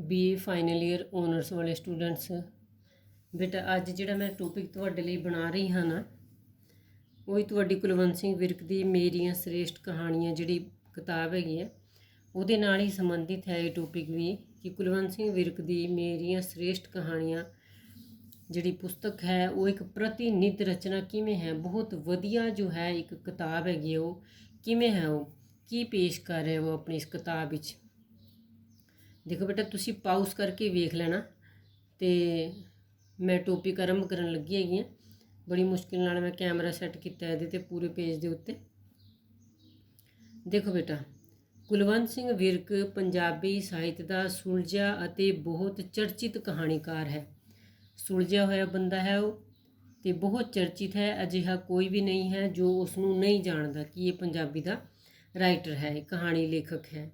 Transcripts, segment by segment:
BA final year honours वाले students बेटा अज जिहड़ा मैं टॉपिक तुहाडे लई बना रही हाँ ना वही तुहाडी कुलवंत सिंह विरक दी मेरियां श्रेष्ठ कहानियां जिहड़ी किताब हैगी है ਉਹਦੇ ਨਾਲ ही संबंधित है ये टॉपिक भी कि कुलवंत सिंह विरक दी मेरियां श्रेष्ठ कहानियां जिहड़ी पुस्तक है वो एक प्रतिनिध रचना किवें है बहुत वधिया जो है एक किताब हैगी वो किवें है वो की पेश कर रहा है वो अपनी इस किताब विच। देखो बेटा तुसी पाउस करके वेख लेना तो मैं टॉपिक आरंभ करन लगी हैगी हाँ। बड़ी मुश्किल नाल मैं कैमरा सैट किया है ते पूरे पेज के उत्ते। देखो बेटा कुलवंत सिंह विरक पंजाबी साहित्य का सुलझिया अते बहुत चर्चित कहानीकार है। सुलझिया होया बंदा है वो तो बहुत चर्चित है। अजिहा कोई भी नहीं है जो उसनू नहीं जानता कि ये पंजाबी का राइटर है, कहानी लेखक है।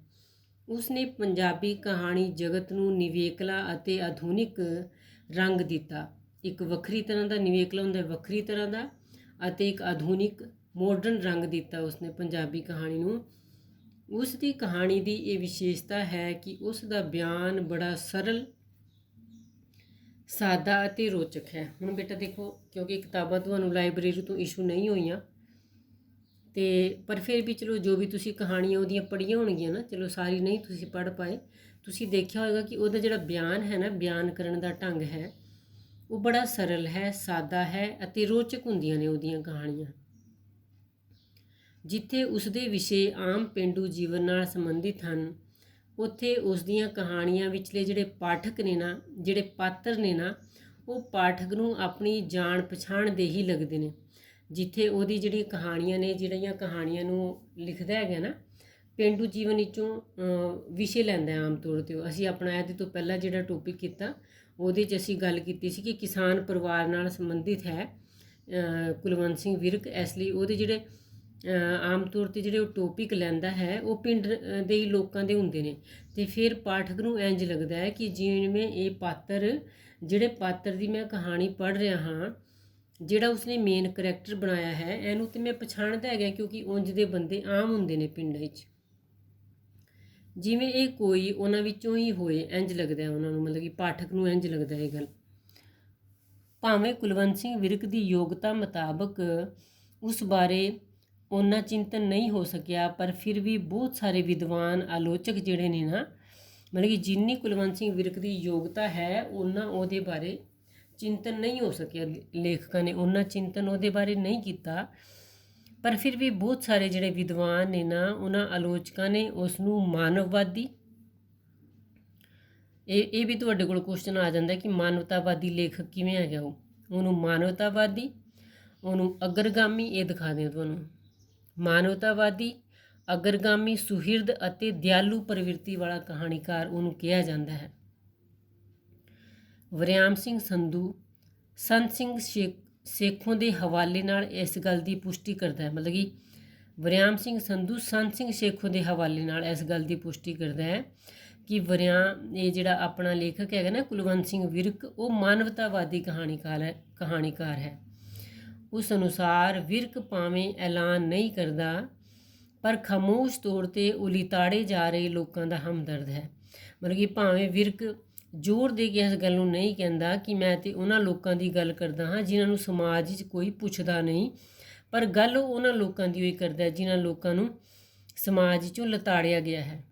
उसने पंजाबी कहानी जगत नू निवेकला अते आधुनिक रंग दिता। एक वक्री तरह का निवेकला हुंदा वक्री तरह का अते एक आधुनिक मॉडर्न रंग दिता उसने पंजाबी कहानी नू। उसकी कहानी की ये विशेषता है कि उसका बयान बड़ा सरल सादा अते रोचक है। हुण बेटा देखो क्योंकि किताबां तुहानूं लाइब्रेरी तो इशू नहीं होईयां ते पर फिर भी चलो जो भी तुसी कहानियां उहदियां पढ़ियां होणगियां ना, चलो सारी नहीं तुसी पढ़ पाए, तुसी देखिया होएगा कि उहदा जिहड़ा बयान है ना, बयान करन दा ढंग है वो बड़ा सरल है, सादा है अते रोचक हुंदियां ने उहदियां कहानियां। जिथे उसके विषय आम पेंडू जीवन नाल संबंधित हैं उत्थे उसदियां कहानियां विचले जिहड़े पाठक ने ना, जिहड़े पात्र ने ना, वो पाठक नूं अपनी जान पछाण दे ही लगदे ने। जिथे उहदी जिहड़ी कहानियां ने, जिहड़ियां कहानियां नूं लिखदा है ना, पेंडू जीवन विचों विषय लैंदा है आम तौर ते। असीं अपना ਇਹਦੇ ਤੋਂ ਪਹਿਲਾਂ ਜਿਹੜਾ टॉपिक ਕੀਤਾ ਉਹਦੇ 'ਚ ਅਸੀਂ ਗੱਲ ਕੀਤੀ ਸੀ कि किसान परिवार नाल संबंधित है कुलवंत सिंह विरक। इसलिए ਉਹਦੇ ਜਿਹੜੇ आम तौर पर जो टॉपिक लैंदा है वो पिंड दे ही लोगों के होंगे ने। तो फिर पाठक नूं इंज लगता है कि जिवें ये पात्र जिहड़े पात्र की मैं कहानी पढ़ रहा हाँ, जिहड़ा उसने मेन करैक्टर बनाया है इहनूं तो मैं पछाणदा है क्योंकि उंज दे बंदे आम होंगे ने पिंड विच, जिवें ये कोई उन्हां विचों ही होए इंज लगता है उन्हां नूं, मतलब कि पाठक नूं इंज लगता है गल। भावें कुलवंत सिंह विरक की योग्यता मुताबक उस बारे उन्ना चिंतन नहीं हो सकिया, पर फिर भी बहुत सारे विद्वान आलोचक जिहड़े ने ना, मतलब कि जिन्नी कुलवंत सिंह विरक की योग्यता है उन्ना उहदे बारे चिंतन नहीं हो सकिया। लेखकां ने उन्ना चिंतन उहदे बारे नहीं किया, पर फिर भी बहुत सारे जिहड़े विद्वान ने ना, उन्हां आलोचकां ने उसनूं मानववादी, ये भी तुहाडे कोल क्वेश्चन आ जाता है कि मानवतावादी लेखक किवें हैगा वो, उहनूं मानवतावादी, उहनूं अग्रगामी, ये दिखा दें तुहानूं मानवतावादी, अग्रगामी, सुहिरद अते दयालु प्रवृत्ति वाला कहानीकार उन्होंने कहा जाता है। वरियाम सिंह संधू संत सिंह सेखों के हवाले नाल इस गल की पुष्टि करता है, मतलब कि वरियाम सिंह संधू संत सिंह सेखों के हवाले नाल इस गल की पुष्टि करता है कि वरियाम ये जिहड़ा अपना लेखक है ना कुलवंत सिंह विरक, वो मानवतावादी कहानीकार है। उस अनुसार विरक भावें ऐलान नहीं करता पर खामोश तौर पर उलिताड़े जा रहे लोगों का हमदर्द है। मतलब कि भावें विरक जोर दे के इस गल नूं नहीं कहता कि मैं तो उन्हां लोगों की गल करदा हाँ जिन्होंने समाज च कोई पुछदा नहीं, पर गल उन्हां लोगों की ही करता है जिन्हां लोगों नूं समाज चों लताड़िया गया है।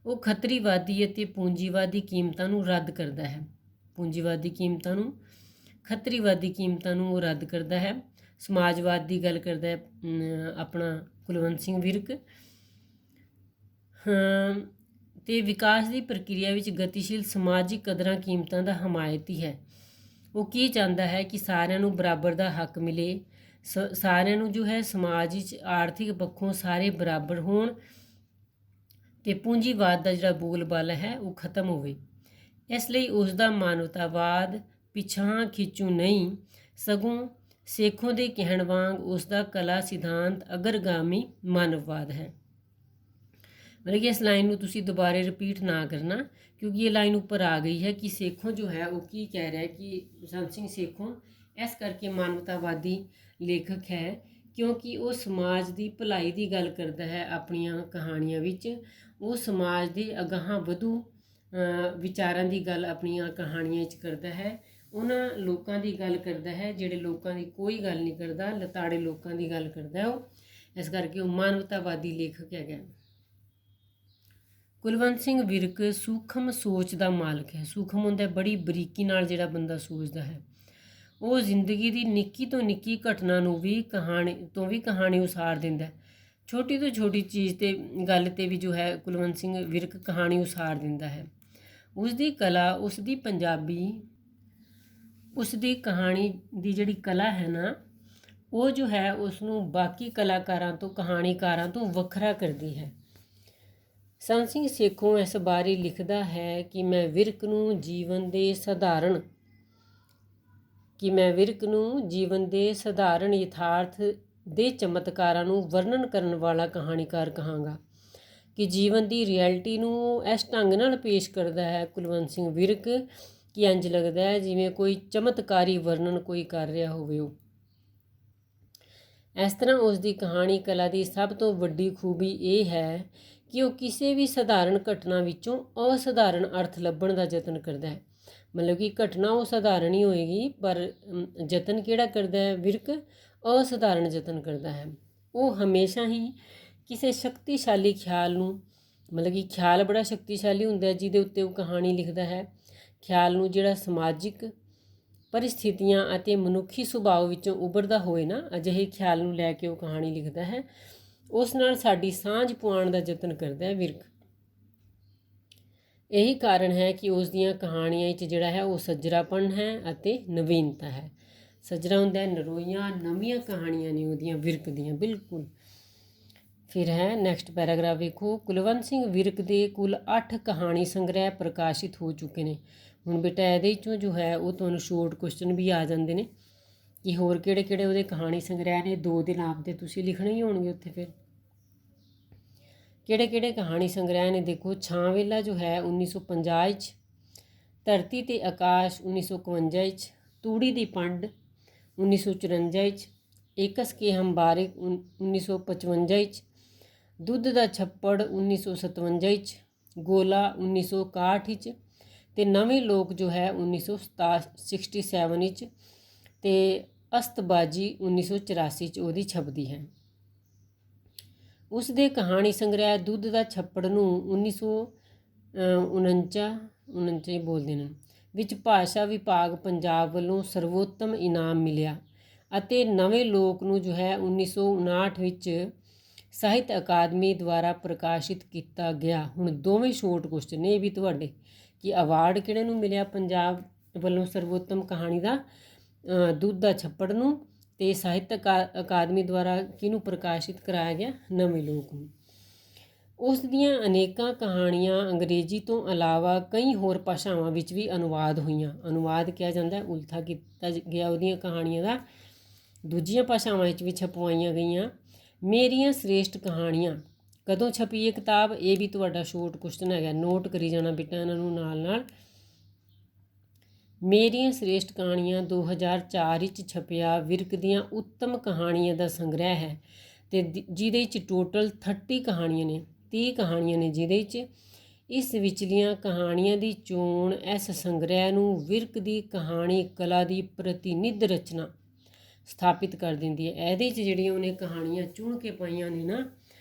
वो खतरीवादी अते पूंजीवादी कीमतां नूं रद्द करता है। पूंजीवादी कीमतां नूं, खतरीवादी कीमतां नूं वो रद्द करता है। समाजवाद की गल करता है अपना कुलवंत सिंह विरक। तो विकास की प्रक्रिया विच गतिशील समाजिक कदरां कीमतां दा हमायती है। वो की चाहता है कि सारिਆਂ नूं बराबर का हक मिले, सारिਆਂ नूं जो है समाज विच आर्थिक पक्षों सारे बराबर होण ते पूंजीवाद का जिहड़ा बोलबाला है वो खत्म होवे। इसलिए उसका मानवतावाद पिछां खिंचू नहीं, सगों सेखों के कहण वांग उसका कला सिद्धांत अग्रगामी मानववाद है। मतलब कि इस लाइन में तुसी दोबारे रिपीट ना करना क्योंकि ये लाइन ऊपर आ गई है कि सेखों जो है वो की कह रहा है कि संत सिंह सेखों इस करके मानवतावादी लेखक है क्योंकि वो समाज की भलाई की गल करता है अपनियां कहानियां विच। वो समाज के अगाह वधू ਵਿਚਾਰਾਂ ਦੀ ਗੱਲ ਆਪਣੀਆਂ ਕਹਾਣੀਆਂ 'ਚ ਕਰਦਾ ਹੈ। ਉਹਨਾਂ ਲੋਕਾਂ ਦੀ ਗੱਲ ਕਰਦਾ ਹੈ ਜਿਹੜੇ ਲੋਕਾਂ ਦੀ ਕੋਈ ਗੱਲ ਨਹੀਂ ਕਰਦਾ, ਲਤਾੜੇ ਲੋਕਾਂ ਦੀ ਗੱਲ ਕਰਦਾ ਉਹ। ਇਸ ਕਰਕੇ ਉਹ ਮਾਨਵਤਾਵਾਦੀ ਲੇਖਕ ਹੈਗਾ। ਕੁਲਵੰਤ ਸਿੰਘ ਵਿਰਕ ਸੂਖਮ ਸੋਚ ਦਾ ਮਾਲਕ ਹੈ। ਸੂਖਮ ਹੁੰਦਾ ਬੜੀ ਬਰੀਕੀ ਨਾਲ ਜਿਹੜਾ ਬੰਦਾ ਸੋਚਦਾ ਹੈ। ਉਹ ਜ਼ਿੰਦਗੀ ਦੀ ਨਿੱਕੀ ਤੋਂ ਨਿੱਕੀ ਘਟਨਾ ਨੂੰ ਵੀ ਕਹਾਣੀ ਉਸਾਰ ਦਿੰਦਾ ਹੈ। ਛੋਟੀ ਤੋਂ ਛੋਟੀ ਚੀਜ਼ ਤੇ ਗੱਲ ਤੇ ਵੀ ਜੋ ਹੈ ਕੁਲਵੰਤ ਸਿੰਘ ਵਿਰਕ ਕਹਾਣੀ ਉਸਾਰ ਦਿੰਦਾ ਹੈ। ਉਸ ਦੀ ਕਲਾ, ਉਸ ਦੀ ਪੰਜਾਬੀ, ਉਸ ਦੀ ਕਹਾਣੀ ਦੀ ਜਿਹੜੀ ਕਲਾ ਹੈ ਨਾ, ਉਹ ਜੋ ਹੈ ਉਸ ਨੂੰ ਬਾਕੀ ਕਲਾਕਾਰਾਂ ਤੋਂ, ਕਹਾਣੀਕਾਰਾਂ ਤੋਂ ਵੱਖਰਾ ਕਰਦੀ ਹੈ। ਸੰਤ ਸਿੰਘ ਸੇਖੋਂ ਇਸ ਬਾਰੇ ਲਿਖਦਾ ਹੈ ਕਿ ਮੈਂ ਵਿਰਕ ਨੂੰ ਜੀਵਨ ਦੇ ਸਧਾਰਨ ਯਥਾਰਥ ਦੇ ਚਮਤਕਾਰਾਂ ਨੂੰ ਵਰਣਨ ਕਰਨ ਵਾਲਾ ਕਹਾਣੀਕਾਰ ਕਹਾਂਗਾ। ਕਿ ਜੀਵਨ ਦੀ ਰਿਐਲਿਟੀ ਨੂੰ ਇਸ ਢੰਗ ਨਾਲ ਪੇਸ਼ ਕਰਦਾ ਹੈ ਕੁਲਵੰਤ ਸਿੰਘ ਵਿਰਕ ਕਿ ਇੰਝ ਲੱਗਦਾ ਹੈ ਜਿਵੇਂ ਕੋਈ ਚਮਤਕਾਰੀ ਵਰਣਨ ਕੋਈ ਕਰ ਰਿਹਾ ਹੋਵੇ। ਉਹ ਇਸ ਤਰ੍ਹਾਂ ਉਸ ਦੀ ਕਹਾਣੀ ਕਲਾ ਦੀ ਸਭ ਤੋਂ ਵੱਡੀ ਖੂਬੀ ਇਹ ਹੈ ਕਿ ਉਹ ਕਿਸੇ ਵੀ ਸਧਾਰਨ ਘਟਨਾ ਵਿੱਚੋਂ ਅਸਧਾਰਨ ਅਰਥ ਲੱਭਣ ਦਾ ਯਤਨ ਕਰਦਾ ਹੈ। ਮਤਲਬ ਕਿ ਘਟਨਾ ਉਹ ਸਧਾਰਨ ਹੀ ਹੋਏਗੀ, ਪਰ ਯਤਨ ਕਿਹੜਾ ਕਰਦਾ ਹੈ ਵਿਰਕ? ਅਸਧਾਰਨ ਯਤਨ ਕਰਦਾ ਹੈ। ਉਹ ਹਮੇਸ਼ਾ ਹੀ ਕਿਸੇ ਸ਼ਕਤੀਸ਼ਾਲੀ ਖਿਆਲ ਨੂੰ, ਮਤਲਬ ਕਿ ਖਿਆਲ ਬੜਾ ਸ਼ਕਤੀਸ਼ਾਲੀ ਹੁੰਦਾ ਜਿਹਦੇ ਉੱਤੇ ਉਹ ਕਹਾਣੀ ਲਿਖਦਾ ਹੈ। ਖਿਆਲ ਨੂੰ ਜਿਹੜਾ ਸਮਾਜਿਕ ਪਰਿਸਥਿਤੀਆਂ ਅਤੇ ਮਨੁੱਖੀ ਸੁਭਾਅ ਵਿੱਚੋਂ ਉੱਭਰਦਾ ਹੋਏ ਨਾ, ਅਜਿਹੇ ਖਿਆਲ ਨੂੰ ਲੈ ਕੇ ਉਹ ਕਹਾਣੀ ਲਿਖਦਾ ਹੈ। ਉਸ ਨਾਲ ਸਾਡੀ ਸਾਂਝ ਪੁਆਉਣ ਦਾ ਯਤਨ ਕਰਦਾ ਹੈ ਵਿਰਕ। ਇਹੀ ਕਾਰਨ ਹੈ ਕਿ ਉਸ ਦੀਆਂ ਕਹਾਣੀਆਂ 'ਚ ਜਿਹੜਾ ਹੈ ਉਹ ਸੱਜਰਾਪਣ ਹੈ ਅਤੇ ਨਵੀਨਤਾ ਹੈ। ਸੱਜਰਾ ਹੁੰਦਾ ਨਰੋਈਆਂ ਨਵੀਆਂ ਕਹਾਣੀਆਂ ਨੇ ਉਹਦੀਆਂ, ਵਿਰਕ ਦੀਆਂ, ਬਿਲਕੁਲ। ਫਿਰ ਹੈ ਨੈਕਸਟ ਪੈਰਾਗ੍ਰਾਫ ਵੇਖੋ। ਕੁਲਵੰਤ ਸਿੰਘ ਵਿਰਕ ਦੇ ਕੁੱਲ 8 ਕਹਾਣੀ ਸੰਗ੍ਰਹਿ ਪ੍ਰਕਾਸ਼ਿਤ ਹੋ ਚੁੱਕੇ ਨੇ। ਹੁਣ ਬੇਟਾ ਇਹਦੇ 'ਚੋਂ ਜੋ ਹੈ ਉਹ ਤੁਹਾਨੂੰ ਸ਼ੋਰਟ ਕੁਐਸਚਨ ਵੀ ਆ ਜਾਂਦੇ ਨੇ ਕਿ ਹੋਰ ਕਿਹੜੇ ਕਿਹੜੇ ਉਹਦੇ ਕਹਾਣੀ ਸੰਗ੍ਰਹਿ ਨੇ। 2 ਦੇ ਨਾਮ ਤੇ ਤੁਸੀਂ ਲਿਖਣੇ ਹੀ ਹੋਣਗੇ ਉੱਥੇ। ਫਿਰ ਕਿਹੜੇ ਕਿਹੜੇ ਕਹਾਣੀ ਸੰਗ੍ਰਹਿ ਨੇ ਦੇਖੋ। ਛਾਂ ਵੇਲਾ ਜੋ ਹੈ 1950 'ਚ, ਧਰਤੀ ਤੇ ਆਕਾਸ਼ 1951 'ਚ, ਤੂੜੀ ਦੀ ਪੰਡ 1954 'ਚ, ਏਕਸ ਕੇ ਹਮ ਬਾਰਿਕ 1955 'ਚ, ਦੁੱਧ ਦਾ ਛੱਪੜ 1957 'ਚ, ਗੋਲਾ 1961 'ਚ, ਅਤੇ ਨਵੇਂ ਲੋਕ ਜੋ ਹੈ 1967 'ਚ, ਅਤੇ ਅਸਤਬਾਜੀ 1984 'ਚ ਉਹਦੀ ਛਪਦੀ ਹੈ। ਉਸ ਦੇ ਕਹਾਣੀ ਸੰਗ੍ਰਹਿ ਦੁੱਧ ਦਾ ਛੱਪੜ ਨੂੰ 1949 ਬੋਲਦੇ ਨੇ ਵਿੱਚ ਭਾਸ਼ਾ ਵਿਭਾਗ ਪੰਜਾਬ ਵੱਲੋਂ ਸਰਵੋਤਮ ਇਨਾਮ ਮਿਲਿਆ, ਅਤੇ ਨਵੇਂ ਲੋਕ ਨੂੰ ਜੋ ਹੈ 1959 ਵਿੱਚ ਸਾਹਿਤ ਅਕਾਦਮੀ ਦੁਆਰਾ ਪ੍ਰਕਾਸ਼ਿਤ ਕੀਤਾ ਗਿਆ। ਹੁਣ ਦੋਵੇਂ ਸ਼ੋਰਟ ਕੁਐਸਚਨ ਨੇ ਇਹ ਵੀ ਤੁਹਾਡੇ ਕਿ ਅਵਾਰਡ ਕਿਹੜੇ ਨੂੰ ਮਿਲਿਆ ਪੰਜਾਬ ਵੱਲੋਂ ਸਰਵੋਤਮ ਕਹਾਣੀ ਦਾ? ਦੁੱਧ ਦਾ ਛੱਪੜ ਨੂੰ। ਅਤੇ ਸਾਹਿਤ ਅਕਾਦਮੀ ਦੁਆਰਾ ਕਿਹਨੂੰ ਪ੍ਰਕਾਸ਼ਿਤ ਕਰਾਇਆ ਗਿਆ? ਨਵੇਂ ਲੋਕ ਨੂੰ। ਉਸ ਦੀਆਂ ਅਨੇਕਾਂ ਕਹਾਣੀਆਂ ਅੰਗਰੇਜ਼ੀ ਤੋਂ ਇਲਾਵਾ ਕਈ ਹੋਰ ਭਾਸ਼ਾਵਾਂ ਵਿੱਚ ਵੀ ਅਨੁਵਾਦ ਹੋਈਆਂ। ਅਨੁਵਾਦ ਕਿਹਾ ਜਾਂਦਾ, ਉਲਥਾ ਕੀਤਾ ਗਿਆ ਉਹਦੀਆਂ ਕਹਾਣੀਆਂ ਦਾ, ਦੂਜੀਆਂ ਭਾਸ਼ਾਵਾਂ ਵਿੱਚ ਵੀ ਛਪਵਾਈਆਂ ਗਈਆਂ। ਮੇਰੀਆਂ ਸ੍ਰੇਸ਼ਟ ਕਹਾਣੀਆਂ ਕਦੋਂ ਛਪੀ ਇਹ ਕਿਤਾਬ? ਇਹ ਵੀ ਤੁਹਾਡਾ ਸ਼ੋਰਟ ਕੁਐਸਚਨ ਹੈਗਾ, ਨੋਟ ਕਰੀ ਜਾਣਾ ਬੇਟਾ ਇਹਨਾਂ ਨੂੰ ਨਾਲ ਨਾਲ। ਮੇਰੀਆਂ ਸ੍ਰੇਸ਼ਟ ਕਹਾਣੀਆਂ 2004 ਵਿੱਚ ਛਪਿਆ ਵਿਰਕ ਦੀਆਂ ਉੱਤਮ ਕਹਾਣੀਆਂ ਦਾ ਸੰਗ੍ਰਹਿ ਹੈ, ਅਤੇ ਜਿਹਦੇ ਵਿੱਚ ਟੋਟਲ 30 ਕਹਾਣੀਆਂ ਨੇ, 30 ਕਹਾਣੀਆਂ ਨੇ ਜਿਹਦੇ ਵਿੱਚ। ਇਸ ਵਿਚਲੀਆਂ ਕਹਾਣੀਆਂ ਦੀ ਚੋਣ ਇਸ ਸੰਗ੍ਰਹਿ ਨੂੰ ਵਿਰਕ ਦੀ ਕਹਾਣੀ ਕਲਾ ਦੀ ਪ੍ਰਤੀਨਿਧ ਰਚਨਾ ਸਥਾਪਿਤ ਕਰ ਦਿੰਦੀ ਹੈ। ਇਹਦੇ 'ਚ ਜਿਹੜੀਆਂ ਉਹਨੇ ਕਹਾਣੀਆਂ ਚੁਣ ਕੇ ਪਾਈਆਂ ਨੇ ਨਾ,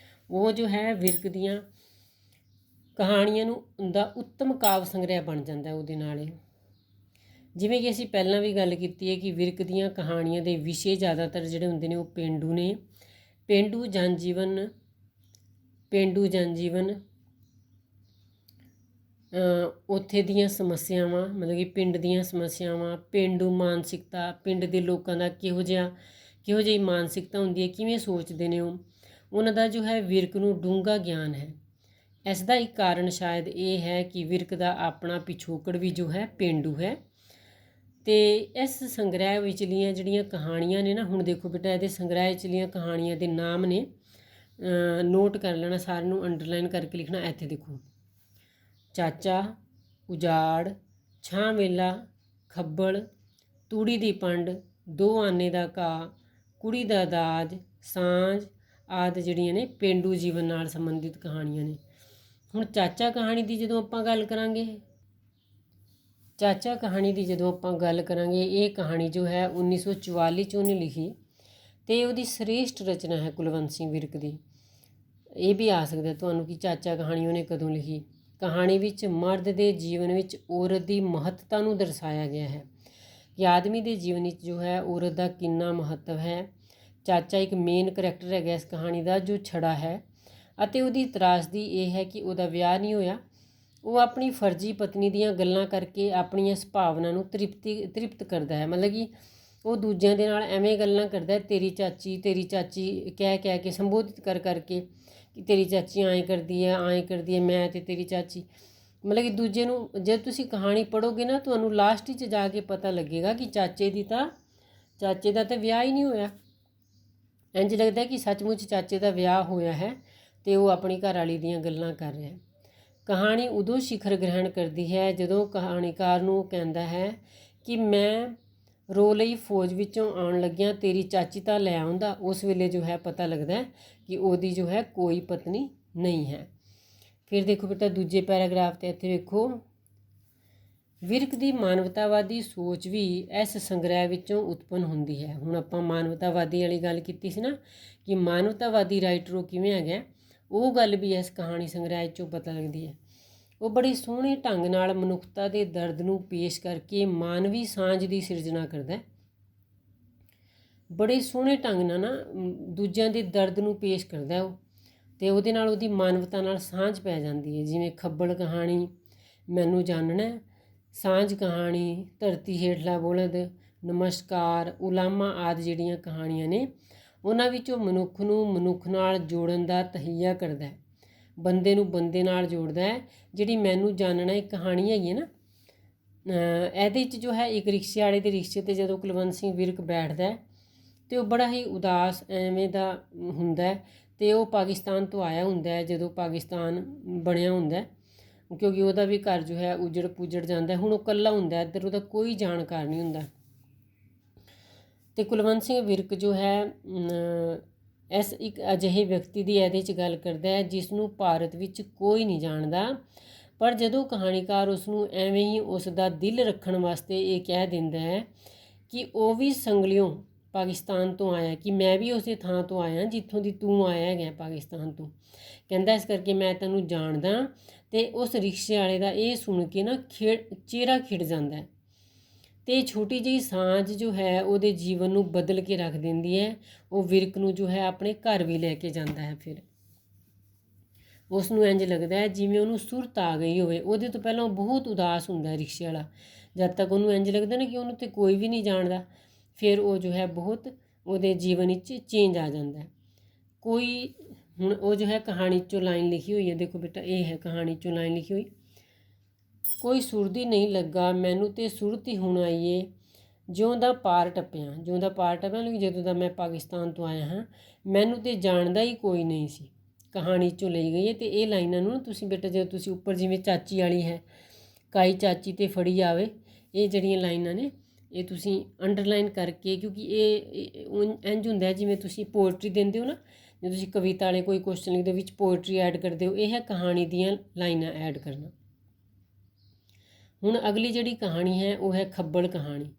ਉਹ ਜੋ ਹੈ ਵਿਰਕ ਦੀਆਂ ਕਹਾਣੀਆਂ ਨੂੰ ਦਾ ਉੱਤਮ ਕਾਵ ਸੰਗ੍ਰਹਿ ਬਣ ਜਾਂਦਾ ਉਹਦੇ ਨਾਲ। ਜਿਵੇਂ ਕਿ ਅਸੀਂ ਪਹਿਲਾਂ ਵੀ ਗੱਲ ਕੀਤੀ ਹੈ ਕਿ ਵਿਰਕ ਦੀਆਂ ਕਹਾਣੀਆਂ ਦੇ ਵਿਸ਼ੇ ਜ਼ਿਆਦਾਤਰ ਜਿਹੜੇ ਹੁੰਦੇ ਨੇ ਉਹ ਪੇਂਡੂ ਨੇ। ਪੇਂਡੂ ਜਨਜੀਵਨ, ਉੱਥੇ ਦੀਆਂ ਸਮੱਸਿਆਵਾਂ, ਮਤਲਬ ਕਿ ਪਿੰਡ ਦੀਆਂ ਸਮੱਸਿਆਵਾਂ, ਪੇਂਡੂ ਮਾਨਸਿਕਤਾ, ਪਿੰਡ ਦੇ ਲੋਕਾਂ ਦਾ ਕਿਹੋ ਜਿਹੀ ਮਾਨਸਿਕਤਾ ਹੁੰਦੀ ਹੈ, ਕਿਵੇਂ ਸੋਚਦੇ ਨੇ ਉਹਨਾਂ ਦਾ ਜੋ ਹੈ ਵਿਰਕ ਨੂੰ ਡੂੰਘਾ ਗਿਆਨ ਹੈ। ਇਸ ਦਾ ਇੱਕ ਕਾਰਨ ਸ਼ਾਇਦ ਇਹ ਹੈ ਕਿ ਵਿਰਕ ਦਾ ਆਪਣਾ ਪਿਛੋਕੜ ਵੀ ਜੋ ਹੈ ਪੇਂਡੂ ਹੈ। ਅਤੇ ਇਸ ਸੰਗ੍ਰਹਿ ਵਿਚਲੀਆਂ ਜਿਹੜੀਆਂ ਕਹਾਣੀਆਂ ਨੇ ਨਾ, ਹੁਣ ਦੇਖੋ ਬੇਟਾ ਇਹਦੇ ਸੰਗ੍ਰਹਿ ਵਿਚਲੀਆਂ ਕਹਾਣੀਆਂ ਦੇ ਨਾਮ ਨੇ, ਨੋਟ ਕਰ ਲੈਣਾ, ਸਾਰਿਆਂ ਨੂੰ ਅੰਡਰਲਾਈਨ ਕਰਕੇ ਲਿਖਣਾ। ਇੱਥੇ ਦੇਖੋ, ਚਾਚਾ, ਉਜਾੜ, ਛਾਂ ਵੇਲਾ, ਖੱਬਲ, ਤੂੜੀ ਦੀ ਪੰਡ, 2 ਆਨੇ ਦਾ ਘਾਹ, ਕੁੜੀ ਦਾ ਦਾਜ, ਸਾਂਝ ਆਦਿ ਜਿਹੜੀਆਂ ਨੇ ਪੇਂਡੂ ਜੀਵਨ ਨਾਲ ਸੰਬੰਧਿਤ ਕਹਾਣੀਆਂ ਨੇ। ਹੁਣ ਚਾਚਾ ਕਹਾਣੀ ਦੀ ਜਦੋਂ ਆਪਾਂ ਗੱਲ ਕਰਾਂਗੇ, ਚਾਚਾ ਕਹਾਣੀ ਦੀ ਜਦੋਂ ਆਪਾਂ ਗੱਲ ਕਰਾਂਗੇ, ਇਹ ਕਹਾਣੀ ਜੋ ਹੈ 1944 'ਚ ਉਹਨੇ ਲਿਖੀ ਅਤੇ ਉਹਦੀ ਸ੍ਰੇਸ਼ਟ ਰਚਨਾ ਹੈ ਕੁਲਵੰਤ ਸਿੰਘ ਵਿਰਕ ਦੀ। ਇਹ ਵੀ ਆ ਸਕਦਾ ਤੁਹਾਨੂੰ ਕਿ ਚਾਚਾ ਕਹਾਣੀ ਉਹਨੇ ਕਦੋਂ ਲਿਖੀ। ਕਹਾਣੀ ਵਿੱਚ ਮਰਦ ਦੇ ਜੀਵਨ ਵਿੱਚ ਔਰਤ ਦੀ ਮਹੱਤਤਾ ਨੂੰ ਦਰਸਾਇਆ ਗਿਆ ਹੈ ਕਿ ਆਦਮੀ ਦੇ ਜੀਵਨ ਵਿੱਚ ਜੋ ਹੈ ਔਰਤ ਦਾ ਕਿੰਨਾ ਮਹੱਤਵ ਹੈ। ਚਾਚਾ ਇੱਕ ਮੇਨ ਕਰੈਕਟਰ ਹੈਗਾ ਇਸ ਕਹਾਣੀ ਦਾ, ਜੋ ਛੜਾ ਹੈ ਅਤੇ ਉਹਦੀ ਤਰਾਸਦੀ ਇਹ ਹੈ ਕਿ ਉਹਦਾ ਵਿਆਹ ਨਹੀਂ ਹੋਇਆ। ਉਹ ਆਪਣੀ ਫਰਜ਼ੀ ਪਤਨੀ ਦੀਆਂ ਗੱਲਾਂ ਕਰਕੇ ਆਪਣੀਆਂ ਇਸ ਭਾਵਨਾ ਨੂੰ ਤ੍ਰਿਪਤ ਕਰਦਾ ਹੈ। ਮਤਲਬ ਕਿ ਉਹ ਦੂਜਿਆਂ ਦੇ ਨਾਲ ਐਵੇਂ ਗੱਲਾਂ ਕਰਦਾ, ਤੇਰੀ ਚਾਚੀ ਕਹਿ ਕੇ ਸੰਬੋਧਿਤ ਕਰਕੇ ਕਿ ਤੇਰੀ ਚਾਚੀ ਐਂ ਕਰਦੀ ਹੈ, ਮੈਂ ਤੇ ਤੇਰੀ ਚਾਚੀ। ਮਤਲਬ ਕਿ ਦੂਜੇ ਨੂੰ, ਜੇ ਤੁਸੀਂ ਕਹਾਣੀ ਪੜ੍ਹੋਗੇ ਨਾ, ਤੁਹਾਨੂੰ ਲਾਸਟ 'ਚ ਜਾ ਕੇ ਪਤਾ ਲੱਗੇਗਾ ਕਿ ਚਾਚੇ ਦਾ ਤਾਂ ਵਿਆਹ ਹੀ ਨਹੀਂ ਹੋਇਆ। ਇੰਝ ਲੱਗਦਾ ਕਿ ਸੱਚਮੁੱਚ ਚਾਚੇ ਦਾ ਵਿਆਹ ਹੋਇਆ ਹੈ ਅਤੇ ਉਹ ਆਪਣੀ ਘਰਵਾਲੀ ਦੀਆਂ ਗੱਲਾਂ ਕਰ ਰਿਹਾ। ਕਹਾਣੀ ਉਦੋਂ ਸਿਖਰ ਗ੍ਰਹਿਣ ਕਰਦੀ ਹੈ ਜਦੋਂ ਕਹਾਣੀਕਾਰ ਨੂੰ ਕਹਿੰਦਾ ਹੈ ਕਿ ਮੈਂ ਰੋ ਲਈ ਫੌਜ ਵਿੱਚੋਂ ਆਉਣ ਲੱਗਿਆਂ ਤੇਰੀ ਚਾਚੀ ਤਾਂ ਲੈ ਆਉਂਦਾ। ਉਸ ਵੇਲੇ ਜੋ ਹੈ ਪਤਾ ਲੱਗਦਾ ਕਿ ਉਹਦੀ ਜੋ ਹੈ ਕੋਈ ਪਤਨੀ ਨਹੀਂ ਹੈ। ਫਿਰ ਦੇਖੋ ਬੇਟਾ ਦੂਜੇ ਪੈਰਾਗ੍ਰਾਫ 'ਤੇ ਇੱਥੇ ਵੇਖੋ, ਵਿਰਕ ਦੀ ਮਾਨਵਤਾਵਾਦੀ ਸੋਚ ਵੀ ਇਸ ਸੰਗ੍ਰਹਿ ਵਿੱਚੋਂ ਉਤਪੰਨ ਹੁੰਦੀ ਹੈ। ਹੁਣ ਆਪਾਂ ਮਾਨਵਤਾਵਾਦੀ ਵਾਲੀ ਗੱਲ ਕੀਤੀ ਸੀ ਨਾ ਕਿ ਮਾਨਵਤਾਵਾਦੀ ਰਾਈਟਰ ਉਹ ਕਿਵੇਂ ਹੈਗਾ, ਉਹ ਗੱਲ ਵੀ ਇਸ ਕਹਾਣੀ ਸੰਗ੍ਰਹਿ 'ਚੋਂ ਪਤਾ ਲੱਗਦੀ ਹੈ। ਉਹ ਬੜੇ ਸੋਹਣੇ ਢੰਗ ਨਾਲ ਮਨੁੱਖਤਾ ਦੇ ਦਰਦ ਨੂੰ ਪੇਸ਼ ਕਰਕੇ ਮਾਨਵੀ ਸਾਂਝ ਦੀ ਸਿਰਜਣਾ ਕਰਦਾ। ਬੜੇ ਸੋਹਣੇ ਢੰਗ ਨਾਲ ਨਾ ਦੂਜਿਆਂ ਦੇ ਦਰਦ ਨੂੰ ਪੇਸ਼ ਕਰਦਾ ਉਹ, ਅਤੇ ਉਹਦੇ ਨਾਲ ਉਹਦੀ ਮਾਨਵਤਾ ਨਾਲ ਸਾਂਝ ਪੈ ਜਾਂਦੀ ਹੈ। ਜਿਵੇਂ ਖੱਬਲ ਕਹਾਣੀ, ਮੈਨੂੰ ਜਾਣਨਾ, ਸਾਂਝ ਕਹਾਣੀ, ਧਰਤੀ ਹੇਠਲਾ ਬੁਲਦ, ਨਮਸਕਾਰ, ਉਲਾਮਾ ਆਦਿ ਜਿਹੜੀਆਂ ਕਹਾਣੀਆਂ ਨੇ, ਉਹਨਾਂ ਵਿੱਚ ਉਹ ਮਨੁੱਖ ਨੂੰ ਮਨੁੱਖ ਨਾਲ ਜੋੜਨ ਦਾ ਤਹਈਆ ਕਰਦਾ, ਬੰਦੇ ਨੂੰ ਬੰਦੇ ਨਾਲ ਜੋੜਦਾ ਹੈ। ਜਿਹੜੀ ਮੈਨੂੰ ਜਾਣਨਾ ਇੱਕ ਕਹਾਣੀ ਹੈਗੀ ਹੈ ਨਾ, ਇਹਦੇ ਵਿੱਚ ਜੋ ਹੈ ਇੱਕ ਰਿਕਸ਼ੇ ਵਾਲੇ ਦੇ ਰਿਕਸ਼ੇ 'ਤੇ ਜਦੋਂ ਕੁਲਵੰਤ ਸਿੰਘ ਵਿਰਕ ਬੈਠਦਾ ਅਤੇ ਉਹ ਬੜਾ ਹੀ ਉਦਾਸ ਐਵੇਂ ਦਾ ਹੁੰਦਾ, ਅਤੇ ਉਹ ਪਾਕਿਸਤਾਨ ਤੋਂ ਆਇਆ ਹੁੰਦਾ ਜਦੋਂ ਪਾਕਿਸਤਾਨ ਬਣਿਆ ਹੁੰਦਾ, ਕਿਉਂਕਿ ਉਹਦਾ ਵੀ ਘਰ ਜੋ ਹੈ ਉਜੜ ਪੁਜੜ ਜਾਂਦਾ। ਹੁਣ ਉਹ ਇਕੱਲਾ ਹੁੰਦਾ, ਇੱਧਰ ਉਹਦਾ ਕੋਈ ਜਾਣਕਾਰ ਨਹੀਂ ਹੁੰਦਾ। ਅਤੇ ਕੁਲਵੰਤ ਸਿੰਘ ਵਿਰਕ ਜੋ ਹੈ ਇਸ ਇੱਕ ਅਜਿਹੇ ਵਿਅਕਤੀ ਦੀ ਇਹਦੇ 'ਚ ਗੱਲ ਕਰਦਾ ਹੈ ਜਿਸ ਨੂੰ ਭਾਰਤ ਵਿੱਚ ਕੋਈ ਨਹੀਂ ਜਾਣਦਾ, ਪਰ ਜਦੋਂ ਕਹਾਣੀਕਾਰ ਉਸ ਨੂੰ ਐਵੇਂ ਹੀ ਉਸ ਦਾ ਦਿਲ ਰੱਖਣ ਵਾਸਤੇ ਇਹ ਕਹਿ ਦਿੰਦਾ ਹੈ ਕਿ ਉਹ ਵੀ ਸੰਗਲਿਓਂ ਪਾਕਿਸਤਾਨ ਤੋਂ ਆਇਆ, ਕਿ ਮੈਂ ਵੀ ਉਸੇ ਥਾਂ ਤੋਂ ਆਇਆ ਜਿੱਥੋਂ ਦੀ ਤੂੰ ਆਇਆ ਹੈਗਾ ਪਾਕਿਸਤਾਨ ਤੋਂ, ਕਹਿੰਦਾ ਇਸ ਕਰਕੇ ਮੈਂ ਤੈਨੂੰ ਜਾਣਦਾ। ਅਤੇ ਉਸ ਰਿਕਸ਼ੇ ਵਾਲੇ ਦਾ ਇਹ ਸੁਣ ਕੇ ਨਾ ਚਿਹਰਾ ਖਿੜ ਜਾਂਦਾ, ਅਤੇ ਛੋਟੀ ਜਿਹੀ ਸਾਂਝ ਜੋ ਹੈ ਉਹਦੇ ਜੀਵਨ ਨੂੰ ਬਦਲ ਕੇ ਰੱਖ ਦਿੰਦੀ ਹੈ। ਉਹ ਵਿਰਕ ਨੂੰ ਜੋ ਹੈ ਆਪਣੇ ਘਰ ਵੀ ਲੈ ਕੇ ਜਾਂਦਾ ਹੈ। ਫਿਰ ਉਸ ਨੂੰ ਇੰਝ ਲੱਗਦਾ ਹੈ ਜਿਵੇਂ ਉਹਨੂੰ ਸੁਰਤ ਆ ਗਈ ਹੋਵੇ। ਉਹਦੇ ਤੋਂ ਪਹਿਲਾਂ ਉਹ ਬਹੁਤ ਉਦਾਸ ਹੁੰਦਾ ਰਿਕਸ਼ੇ ਵਾਲਾ, ਜਦ ਤੱਕ ਉਹਨੂੰ ਇੰਝ ਲੱਗਦਾ ਨਾ ਕਿ ਉਹਨੂੰ ਤਾਂ ਕੋਈ ਵੀ ਨਹੀਂ ਜਾਣਦਾ। ਫਿਰ ਉਹ ਜੋ ਹੈ ਬਹੁਤ ਉਹਦੇ ਜੀਵਨ ਵਿੱਚ ਚੇਂਜ ਆ ਜਾਂਦਾ। ਕੋਈ ਹੁਣ ਉਹ ਜੋ ਹੈ ਕਹਾਣੀ 'ਚੋਂ ਲਾਈਨ ਲਿਖੀ ਹੋਈ ਹੈ, ਦੇਖੋ ਬੇਟਾ ਇਹ ਹੈ ਕਹਾਣੀ 'ਚੋਂ ਲਾਈਨ ਲਿਖੀ ਹੋਈ, ਕੋਈ ਸੁਰਦੀ ਨਹੀਂ ਲੱਗਾ ਮੈਨੂੰ ਤੇ ਸੁਰਤ ਹੀ ਹੁਣ ਆਈਏ, ਜਿਉਂ ਦਾ ਪਾਰ ਟੱਪਿਆ ਮਤਲਬ ਜਦੋਂ ਦਾ ਮੈਂ ਪਾਕਿਸਤਾਨ ਤੋਂ ਆਇਆ ਹਾਂ, ਮੈਨੂੰ ਤੇ ਜਾਣਦਾ ਹੀ ਕੋਈ ਨਹੀਂ ਸੀ। ਕਹਾਣੀ 'ਚੋਂ ਲਈ ਗਈ ਹੈ। ਅਤੇ ਇਹ ਲਾਈਨਾਂ ਨੂੰ ਤੁਸੀਂ ਬੇਟਾ ਜਦੋਂ ਤੁਸੀਂ ਉੱਪਰ ਜਿਵੇਂ ਚਾਚੀ ਵਾਲੀ ਹੈ, ਕਾਈ ਚਾਚੀ ਤੇ ਫੜੀ ਆਵੇ, ਇਹ ਜਿਹੜੀਆਂ ਲਾਈਨਾਂ ਨੇ ਇਹ ਤੁਸੀਂ ਅੰਡਰਲਾਈਨ ਕਰਕੇ, ਕਿਉਂਕਿ ਇਹ ਇੰਝ ਹੁੰਦਾ ਜਿਵੇਂ ਤੁਸੀਂ ਪੋਇਟਰੀ ਦਿੰਦੇ ਹੋ ਨਾ, ਜਦੋਂ ਤੁਸੀਂ ਕਵਿਤਾ ਵਾਲੇ ਕੋਈ ਕੁਐਸਚਨ ਲਿਖਦੇ ਵਿੱਚ ਪੋਇਟਰੀ ਐਡ ਕਰਦੇ ਹੋ, ਇਹ ਹੈ ਕਹਾਣੀ ਦੀਆਂ ਲਾਈਨਾਂ ਐਡ ਕਰਨਾ। ਹੁਣ ਅਗਲੀ ਜਿਹੜੀ ਕਹਾਣੀ ਹੈ ਉਹ ਹੈ ਖੱਬਲ ਕਹਾਣੀ।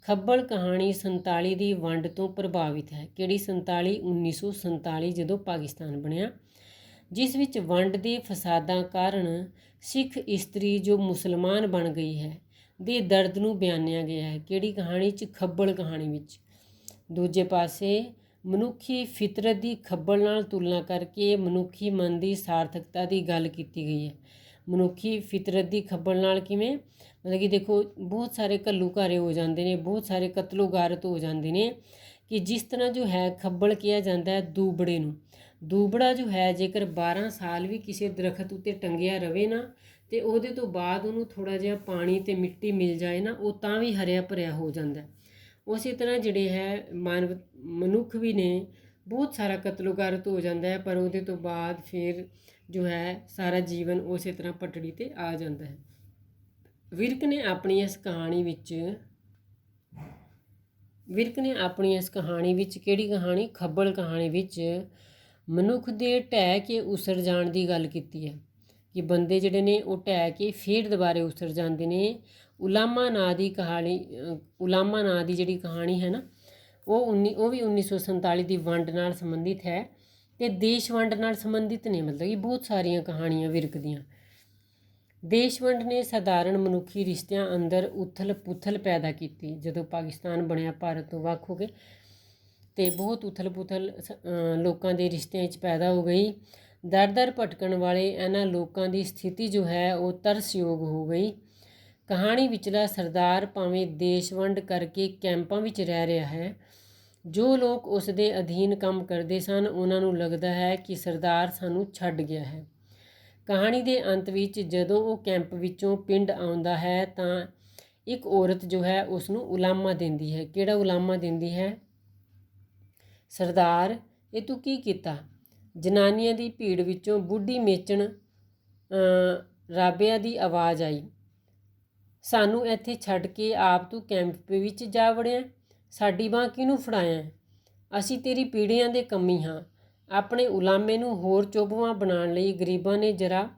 ਖੱਬਲ ਕਹਾਣੀ 47 ਦੀ ਵੰਡ ਤੋਂ ਪ੍ਰਭਾਵਿਤ ਹੈ। ਕਿਹੜੀ 47? 1947 ਜਦੋਂ ਪਾਕਿਸਤਾਨ ਬਣਿਆ, ਜਿਸ ਵਿੱਚ ਵੰਡ ਦੇ ਫਸਾਦਾਂ ਕਾਰਨ ਸਿੱਖ ਇਸਤਰੀ ਜੋ ਮੁਸਲਮਾਨ ਬਣ ਗਈ ਹੈ ਦੇ ਦਰਦ ਨੂੰ ਬਿਆਨਿਆ ਗਿਆ ਹੈ। ਕਿਹੜੀ ਕਹਾਣੀ 'ਚ? ਖੱਬਲ ਕਹਾਣੀ ਵਿੱਚ। ਦੂਜੇ ਪਾਸੇ ਮਨੁੱਖੀ ਫਿਤਰਤ ਦੀ ਖੱਬਲ ਨਾਲ ਤੁਲਨਾ ਕਰਕੇ ਮਨੁੱਖੀ ਮਨ ਦੀ ਸਾਰਥਕਤਾ ਦੀ ਗੱਲ ਕੀਤੀ ਗਈ ਹੈ। ਮਨੁੱਖੀ ਫਿਤਰਤ ਦੀ ਖੱਬਲ ਨਾਲ ਕਿਵੇਂ? ਮਤਲਬ ਕਿ ਦੇਖੋ ਬਹੁਤ ਸਾਰੇ ਘੱਲੂਘਾਰੇ ਹੋ ਜਾਂਦੇ ਨੇ, ਬਹੁਤ ਸਾਰੇ ਕਤਲੋ ਗਾਰਤ ਹੋ ਜਾਂਦੇ ਨੇ, ਕਿ ਜਿਸ ਤਰ੍ਹਾਂ ਜੋ ਹੈ ਖੱਬਲ ਕਿਹਾ ਜਾਂਦਾ ਹੈ ਦੂਬੜੇ ਨੂੰ। ਦੂਬੜਾ ਜੋ ਹੈ ਜੇਕਰ 12 ਸਾਲ ਵੀ ਕਿਸੇ ਦਰਖਤ ਉੱਤੇ ਟੰਗਿਆ ਰਵੇ ਨਾ, ਅਤੇ ਉਹਦੇ ਤੋਂ ਬਾਅਦ ਉਹਨੂੰ ਥੋੜ੍ਹਾ ਜਿਹਾ ਪਾਣੀ ਅਤੇ ਮਿੱਟੀ ਮਿਲ ਜਾਏ ਨਾ, ਉਹ ਤਾਂ ਵੀ ਹਰਿਆ ਭਰਿਆ ਹੋ ਜਾਂਦਾ। ਉਸੇ ਤਰ੍ਹਾਂ ਜਿਹੜੇ ਹੈ ਮਨੁੱਖ ਵੀ ਨੇ, ਬਹੁਤ ਸਾਰਾ ਕਤਲੋ ਗਾਰਤ ਹੋ ਜਾਂਦਾ ਹੈ, ਪਰ ਉਹਦੇ ਤੋਂ ਬਾਅਦ ਫਿਰ ਜੋ ਹੈ ਸਾਰਾ ਜੀਵਨ ਉਸੇ ਤਰ੍ਹਾਂ ਪਟੜੀ 'ਤੇ ਆ ਜਾਂਦਾ ਹੈ। ਵਿਰਕ ਨੇ ਆਪਣੀ ਇਸ ਕਹਾਣੀ ਵਿੱਚ ਕਿਹੜੀ ਕਹਾਣੀ? ਖੱਬਲ ਕਹਾਣੀ ਵਿੱਚ ਮਨੁੱਖ ਦੇ ਢਹਿ ਕੇ ਉਸੜ ਜਾਣ ਦੀ ਗੱਲ ਕੀਤੀ ਹੈ, ਕਿ ਬੰਦੇ ਜਿਹੜੇ ਨੇ ਉਹ ਢਹਿ ਕੇ ਫੇਰ ਦੁਬਾਰੇ ਉਸਰ ਜਾਂਦੇ ਨੇ। ਉਲਾਮਾ ਨਾਂ ਦੀ ਜਿਹੜੀ ਕਹਾਣੀ ਹੈ ਨਾ, ਉਹ ਵੀ 1947 ਦੀ ਵੰਡ ਨਾਲ ਸੰਬੰਧਿਤ ਹੈ ਅਤੇ ਦੇਸ਼ ਵੰਡ ਨਾਲ ਸੰਬੰਧਿਤ ਨੇ। ਮਤਲਬ ਕਿ ਬਹੁਤ ਸਾਰੀਆਂ ਕਹਾਣੀਆਂ ਵਿਰਕ ਦੀਆਂ। ਦੇਸ਼ ਵੰਡ ਨੇ ਸਧਾਰਨ ਮਨੁੱਖੀ ਰਿਸ਼ਤਿਆਂ ਅੰਦਰ ਉਥਲ ਪੁਥਲ ਪੈਦਾ ਕੀਤੀ। ਜਦੋਂ ਪਾਕਿਸਤਾਨ ਬਣਿਆ, ਭਾਰਤ ਤੋਂ ਵੱਖ ਹੋ ਗਏ, ਅਤੇ ਬਹੁਤ ਉਥਲ ਪੁਥਲ ਲੋਕਾਂ ਦੇ ਰਿਸ਼ਤਿਆਂ ਵਿੱਚ ਪੈਦਾ ਹੋ ਗਈ। ਦਰ ਦਰ ਭਟਕਣ ਵਾਲੇ ਇਹਨਾਂ ਲੋਕਾਂ ਦੀ ਸਥਿਤੀ ਜੋ ਹੈ ਉਹ ਤਰਸਯੋਗ ਹੋ ਗਈ। ਕਹਾਣੀ ਵਿਚਲਾ ਸਰਦਾਰ ਭਾਵੇਂ ਦੇਸ਼ ਵੰਡ ਕਰਕੇ ਕੈਂਪਾਂ ਵਿੱਚ ਰਹਿ ਰਿਹਾ ਹੈ। ਜੋ ਲੋਕ ਉਸ ਦੇ ਅਧੀਨ ਕੰਮ ਕਰਦੇ ਸਨ ਉਹਨਾਂ ਨੂੰ ਲੱਗਦਾ ਹੈ ਕਿ ਸਰਦਾਰ ਸਾਨੂੰ ਛੱਡ ਗਿਆ ਹੈ। ਕਹਾਣੀ ਦੇ ਅੰਤ ਵਿੱਚ ਜਦੋਂ ਉਹ ਕੈਂਪ ਵਿੱਚੋਂ ਪਿੰਡ ਆਉਂਦਾ ਹੈ ਤਾਂ ਇੱਕ ਔਰਤ ਜੋ ਹੈ ਉਸ ਨੂੰ ਉਲਾਮਾ ਦਿੰਦੀ ਹੈ। ਕਿਹੜਾ ਉਲਾਮਾ ਦਿੰਦੀ ਹੈ? ਸਰਦਾਰ, ਇਹ ਤੂੰ ਕੀ ਕੀਤਾ? ਜਨਾਨੀਆਂ ਦੀ ਭੀੜ ਵਿੱਚੋਂ ਬੁੱਢੀ ਮੇਚਣ ਰਾਬਿਆ ਦੀ ਆਵਾਜ਼ ਆਈ, ਸਾਨੂੰ ਇੱਥੇ ਛੱਡ ਕੇ ਆਪ ਤੂੰ ਕੈਂਪ ਵਿੱਚ ਜਾ ਵੜਿਆ। ਸਾਡੀ ਬਾਂਹ ਕਿਹਨੂੰ ਫੜਾਇਆ? ਅਸੀਂ ਤੇਰੀ ਪੀੜ੍ਹੀਆਂ ਦੇ ਕੰਮੀ ਹਾਂ। ਆਪਣੇ ਉਲਾਮੇ ਨੂੰ ਹੋਰ ਚੁੱਭਵਾਂ ਬਣਾਉਣ ਲਈ ਗਰੀਬਾਂ ਨੇ ਜਰਾ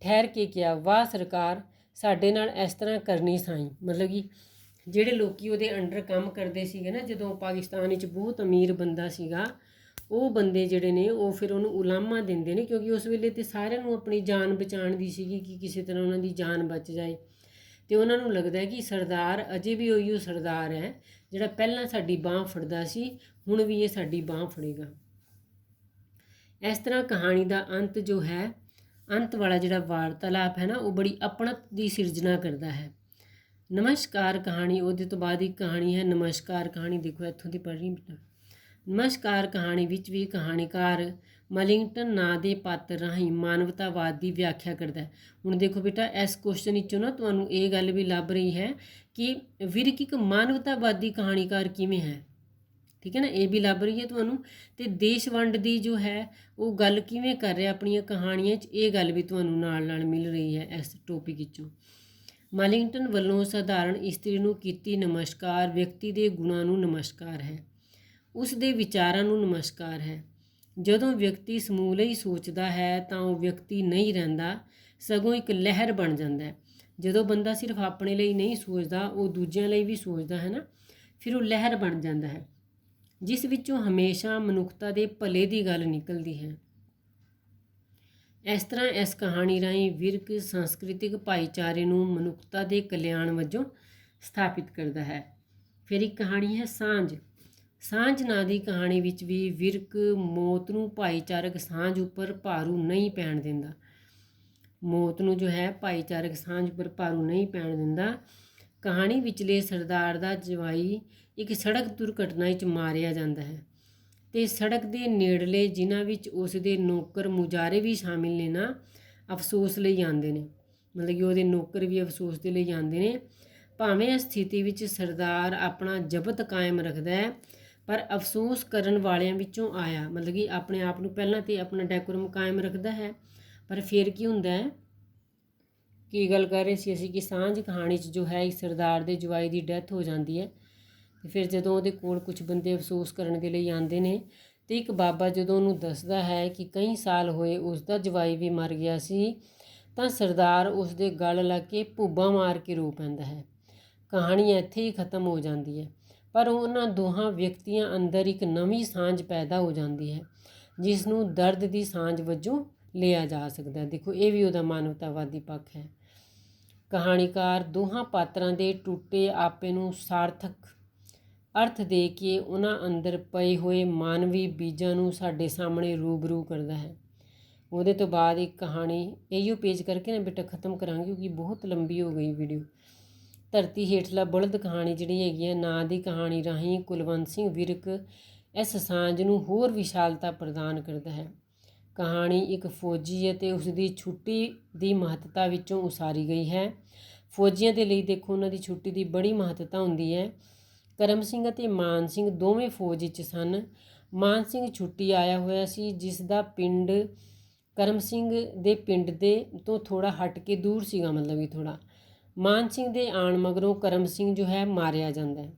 ਠਹਿਰ ਕੇ ਕਿਹਾ, ਵਾਹ ਸਰਕਾਰ, ਸਾਡੇ ਨਾਲ ਇਸ ਤਰ੍ਹਾਂ ਕਰਨੀ ਸਾਈਂ। ਮਤਲਬ ਕਿ ਜਿਹੜੇ ਲੋਕ ਉਹਦੇ ਅੰਡਰ ਕੰਮ ਕਰਦੇ ਸੀਗੇ ਨਾ, ਜਦੋਂ ਪਾਕਿਸਤਾਨ ਵਿੱਚ ਬਹੁਤ ਅਮੀਰ ਬੰਦਾ ਸੀਗਾ, ਉਹ ਬੰਦੇ ਜਿਹੜੇ ਨੇ ਉਹ ਫਿਰ ਉਹਨੂੰ ਉਲਾਮਾ ਦਿੰਦੇ ਨੇ, ਕਿਉਂਕਿ ਉਸ ਵੇਲੇ ਤਾਂ ਸਾਰਿਆਂ ਨੂੰ ਆਪਣੀ ਜਾਨ ਬਚਾਉਣ ਦੀ ਸੀਗੀ ਕਿ ਕਿਸੇ ਤਰ੍ਹਾਂ ਉਹਨਾਂ ਦੀ ਜਾਨ ਬਚ ਜਾਏ। ਅਤੇ ਉਹਨਾਂ ਨੂੰ ਲੱਗਦਾ ਹੈ ਕਿ ਸਰਦਾਰ ਅਜੇ ਵੀ ਉਹੀ ਉਹ ਸਰਦਾਰ ਹੈ ਜਿਹੜਾ ਪਹਿਲਾਂ ਸਾਡੀ ਬਾਂਹ ਫੜਦਾ ਸੀ, ਹੁਣ ਵੀ ਇਹ ਸਾਡੀ ਬਾਂਹ ਫੜੇਗਾ। ਇਸ ਤਰ੍ਹਾਂ ਕਹਾਣੀ ਦਾ ਅੰਤ ਜੋ ਹੈ, ਅੰਤ ਵਾਲਾ ਜਿਹੜਾ ਵਾਰਤਾਲਾਪ ਹੈ ਨਾ, ਉਹ ਬੜੀ ਆਪਣਤ ਦੀ ਸਿਰਜਣਾ ਕਰਦਾ ਹੈ। ਨਮਸਕਾਰ ਕਹਾਣੀ, ਉਹਦੇ ਤੋਂ ਬਾਅਦ ਇੱਕ ਕਹਾਣੀ ਹੈ ਨਮਸਕਾਰ ਕਹਾਣੀ। ਦੇਖੋ ਇੱਥੋਂ ਦੀ ਪੜ੍ਹਨੀ ਬੇਟਾ। ਨਮਸਕਾਰ ਕਹਾਣੀ ਵਿੱਚ ਵੀ ਕਹਾਣੀਕਾਰ ਮਲਿੰਗਟਨ ਨਾਂ ਦੇ ਪਾਤਰ ਰਾਹੀਂ ਮਾਨਵਤਾਵਾਦ ਦੀ ਵਿਆਖਿਆ ਕਰਦਾ ਹੈ। ਹੁਣ ਦੇਖੋ ਬੇਟਾ, ਇਸ ਕੁਐਸਚਨ ਵਿੱਚੋਂ ਨਾ ਤੁਹਾਨੂੰ ਇਹ ਗੱਲ ਵੀ ਲੱਭ ਰਹੀ ਹੈ ਕਿ ਵਿਰਕ ਇੱਕ ਮਾਨਵਤਾਵਾਦੀ ਕਹਾਣੀਕਾਰ ਕਿਵੇਂ ਹੈ। ਠੀਕ ਹੈ ਨਾ, ਇਹ ਵੀ ਲੱਭ ਰਹੀ ਹੈ ਤੁਹਾਨੂੰ। ਅਤੇ ਦੇਸ਼ ਵੰਡ ਦੀ ਜੋ ਹੈ ਉਹ ਗੱਲ ਕਿਵੇਂ ਕਰ ਰਿਹਾ ਆਪਣੀਆਂ ਕਹਾਣੀਆਂ 'ਚ, ਇਹ ਗੱਲ ਵੀ ਤੁਹਾਨੂੰ ਨਾਲ ਨਾਲ ਮਿਲ ਰਹੀ ਹੈ ਇਸ ਟੋਪਿਕ ਵਿੱਚੋਂ। ਮਲਿੰਗਟਨ ਵੱਲੋਂ ਸਧਾਰਨ ਇਸਤਰੀ ਨੂੰ ਕੀਤੀ ਨਮਸਕਾਰ ਵਿਅਕਤੀ ਦੇ ਗੁਣਾਂ ਨੂੰ ਨਮਸਕਾਰ ਹੈ, ਉਸ ਦੇ ਵਿਚਾਰਾਂ ਨੂੰ ਨਮਸਕਾਰ ਹੈ। ਜਦੋਂ ਵਿਅਕਤੀ ਸਮੂਹ ਲਈ ਸੋਚਦਾ ਹੈ ਤਾਂ ਉਹ ਵਿਅਕਤੀ ਨਹੀਂ ਰਹਿੰਦਾ, ਸਗੋਂ ਇੱਕ ਲਹਿਰ ਬਣ ਜਾਂਦਾ ਹੈ। ਜਦੋਂ ਬੰਦਾ ਸਿਰਫ ਆਪਣੇ ਲਈ ਨਹੀਂ ਸੋਚਦਾ, ਉਹ ਦੂਜਿਆਂ ਲਈ ਵੀ ਸੋਚਦਾ ਹੈ ਨਾ, ਫਿਰ ਉਹ ਲਹਿਰ ਬਣ ਜਾਂਦਾ ਹੈ ਜਿਸ ਵਿੱਚੋਂ ਹਮੇਸ਼ਾ ਮਨੁੱਖਤਾ ਦੇ ਭਲੇ ਦੀ ਗੱਲ ਨਿਕਲਦੀ ਹੈ। ਇਸ ਤਰ੍ਹਾਂ ਇਸ ਕਹਾਣੀ ਰਾਹੀਂ ਵਿਰਕ ਸੰਸਕ੍ਰਿਤਿਕ ਭਾਈਚਾਰੇ ਨੂੰ ਮਨੁੱਖਤਾ ਦੇ ਕਲਿਆਣ ਵਜੋਂ ਸਥਾਪਿਤ ਕਰਦਾ ਹੈ। ਫਿਰ ਇੱਕ ਕਹਾਣੀ ਹੈ ਸਾਂਝ। ਸਾਂਝ ਨਾਂ ਦੀ ਕਹਾਣੀ ਵਿੱਚ ਵੀ ਵਿਰਕ ਮੌਤ ਨੂੰ ਭਾਈਚਾਰਕ ਸਾਂਝ ਉੱਪਰ ਭਾਰੂ ਨਹੀਂ ਪੈਣ ਦਿੰਦਾ। ਮੌਤ ਨੂੰ ਜੋ ਹੈ ਭਾਈਚਾਰਕ ਸਾਂਝ ਉੱਪਰ ਭਾਰੂ ਨਹੀਂ ਪੈਣ ਦਿੰਦਾ। ਕਹਾਣੀ ਵਿਚਲੇ ਸਰਦਾਰ ਦਾ ਜਵਾਈ ਇੱਕ ਸੜਕ ਦੁਰਘਟਨਾ ਵਿੱਚ ਮਾਰਿਆ ਜਾਂਦਾ ਹੈ ਅਤੇ ਸੜਕ ਦੇ ਨੇੜਲੇ ਜਿਨ੍ਹਾਂ ਵਿੱਚ ਉਸ ਦੇ ਨੌਕਰ ਮੁਜਾਰੇ ਵੀ ਸ਼ਾਮਿਲ ਨੇ ਨਾ, ਅਫਸੋਸ ਲਈ ਆਉਂਦੇ ਨੇ। ਮਤਲਬ ਕਿ ਉਹਦੇ ਨੌਕਰ ਵੀ ਅਫਸੋਸ ਦੇ ਲਈ ਆਉਂਦੇ ਨੇ। ਭਾਵੇਂ ਇਸ ਸਥਿਤੀ ਵਿੱਚ ਸਰਦਾਰ ਆਪਣਾ ਜ਼ਬਤ ਕਾਇਮ ਰੱਖਦਾ ਹੈ, ਪਰ ਅਫਸੋਸ ਕਰਨ ਵਾਲਿਆਂ ਵਿੱਚੋਂ ਆਇਆ, ਮਤਲਬ ਕਿ ਆਪਣੇ ਆਪ ਨੂੰ ਪਹਿਲਾਂ ਤਾਂ ਆਪਣਾ ਡੈਕੋਰਮ ਕਾਇਮ ਰੱਖਦਾ ਹੈ, ਪਰ ਫਿਰ ਕੀ ਹੁੰਦਾ ਹੈ, ਕੀ ਗੱਲ ਕਰ ਰਹੇ ਸੀ ਅਸੀਂ ਕਿ ਸਾਂਝ ਕਹਾਣੀ 'ਚ ਜੋ ਹੈ ਇਸ ਸਰਦਾਰ ਦੇ ਜਵਾਈ ਦੀ ਡੈਥ ਹੋ ਜਾਂਦੀ ਹੈ। ਅਤੇ ਫਿਰ ਜਦੋਂ ਉਹਦੇ ਕੋਲ ਕੁਝ ਬੰਦੇ ਅਫਸੋਸ ਕਰਨ ਦੇ ਲਈ ਆਉਂਦੇ ਨੇ, ਅਤੇ ਇੱਕ ਬਾਬਾ ਜਦੋਂ ਉਹਨੂੰ ਦੱਸਦਾ ਹੈ ਕਿ ਕਈ ਸਾਲ ਹੋਏ ਉਸ ਦਾ ਜਵਾਈ ਵੀ ਮਰ ਗਿਆ ਸੀ, ਤਾਂ ਸਰਦਾਰ ਉਸ ਦੇ ਗਲ ਲੱਗ ਕੇ ਭੁੱਬਾਂ ਮਾਰ ਕੇ ਰੋ ਪੈਂਦਾ ਹੈ। ਕਹਾਣੀ ਇੱਥੇ ਹੀ ਖਤਮ ਹੋ ਜਾਂਦੀ ਹੈ, ਪਰ ਉਹਨਾਂ ਦੋਹਾਂ ਵਿਅਕਤੀਆਂ ਅੰਦਰ ਇੱਕ ਨਵੀਂ ਸਾਂਝ ਪੈਦਾ ਹੋ ਜਾਂਦੀ ਹੈ ਜਿਸ ਨੂੰ ਦਰਦ ਦੀ ਸਾਂਝ ਵਜੋਂ ਲਿਆ ਜਾ ਸਕਦਾ ਹੈ। ਦੇਖੋ, ਇਹ ਵੀ ਉਹਦਾ ਮਾਨਵਤਾਵਾਦੀ ਪੱਖ ਹੈ। ਕਹਾਣੀਕਾਰ ਦੋਹਾਂ ਪਾਤਰਾਂ ਦੇ ਟੁੱਟੇ ਆਪੇ ਨੂੰ ਸਾਰਥਕ ਅਰਥ ਦੇ ਕੇ ਉਹਨਾਂ ਅੰਦਰ ਪਏ ਹੋਏ ਮਾਨਵੀ ਬੀਜਾਂ ਨੂੰ ਸਾਡੇ ਸਾਹਮਣੇ ਰੂਬਰੂ ਕਰਦਾ ਹੈ। ਉਹਦੇ ਤੋਂ ਬਾਅਦ ਇੱਕ ਕਹਾਣੀ ਇਹੀਓ ਪੇਜ ਕਰਕੇ ਨਾ ਬੇਟਾ ਖ਼ਤਮ ਕਰਾਂਗੇ, ਕਿਉਂਕਿ ਬਹੁਤ ਲੰਬੀ ਹੋ ਗਈ ਵੀਡੀਓ। ਧਰਤੀ ਹੇਠਲਾ ਬਲਦ ਕਹਾਣੀ ਜਿਹੜੀ ਹੈਗੀ ਹੈ ਨਾਂ ਦੀ ਕਹਾਣੀ ਰਾਹੀਂ ਕੁਲਵੰਤ ਸਿੰਘ ਵਿਰਕ ਇਸ ਸਾਂਝ ਨੂੰ ਹੋਰ ਵਿਸ਼ਾਲਤਾ ਪ੍ਰਦਾਨ ਕਰਦਾ ਹੈ। ਕਹਾਣੀ ਇੱਕ ਫੌਜੀ ਅਤੇ ਉਸ ਦੀ ਛੁੱਟੀ ਦੀ ਮਹੱਤਤਾ ਵਿੱਚੋਂ ਉਸਾਰੀ ਗਈ ਹੈ। ਫੌਜੀਆਂ ਦੇ ਲਈ ਦੇਖੋ ਉਹਨਾਂ ਦੀ ਛੁੱਟੀ ਦੀ ਬੜੀ ਮਹੱਤਤਾ ਹੁੰਦੀ ਹੈ। ਕਰਮ ਸਿੰਘ ਅਤੇ ਮਾਨ ਸਿੰਘ ਦੋਵੇਂ ਫੌਜ ਵਿੱਚ ਸਨ। ਮਾਨ ਸਿੰਘ ਛੁੱਟੀ ਆਇਆ ਹੋਇਆ ਸੀ, ਜਿਸ ਦਾ ਪਿੰਡ ਕਰਮ ਸਿੰਘ ਦੇ ਪਿੰਡ ਦੇ ਤੋਂ ਥੋੜ੍ਹਾ ਹਟ ਕੇ ਦੂਰ ਸੀਗਾ, ਮਤਲਬ ਕਿ ਥੋੜ੍ਹਾ। ਮਾਨ ਸਿੰਘ ਦੇ ਆਉਣ ਮਗਰੋਂ ਕਰਮ ਸਿੰਘ ਜੋ ਹੈ ਮਾਰਿਆ ਜਾਂਦਾ ਹੈ।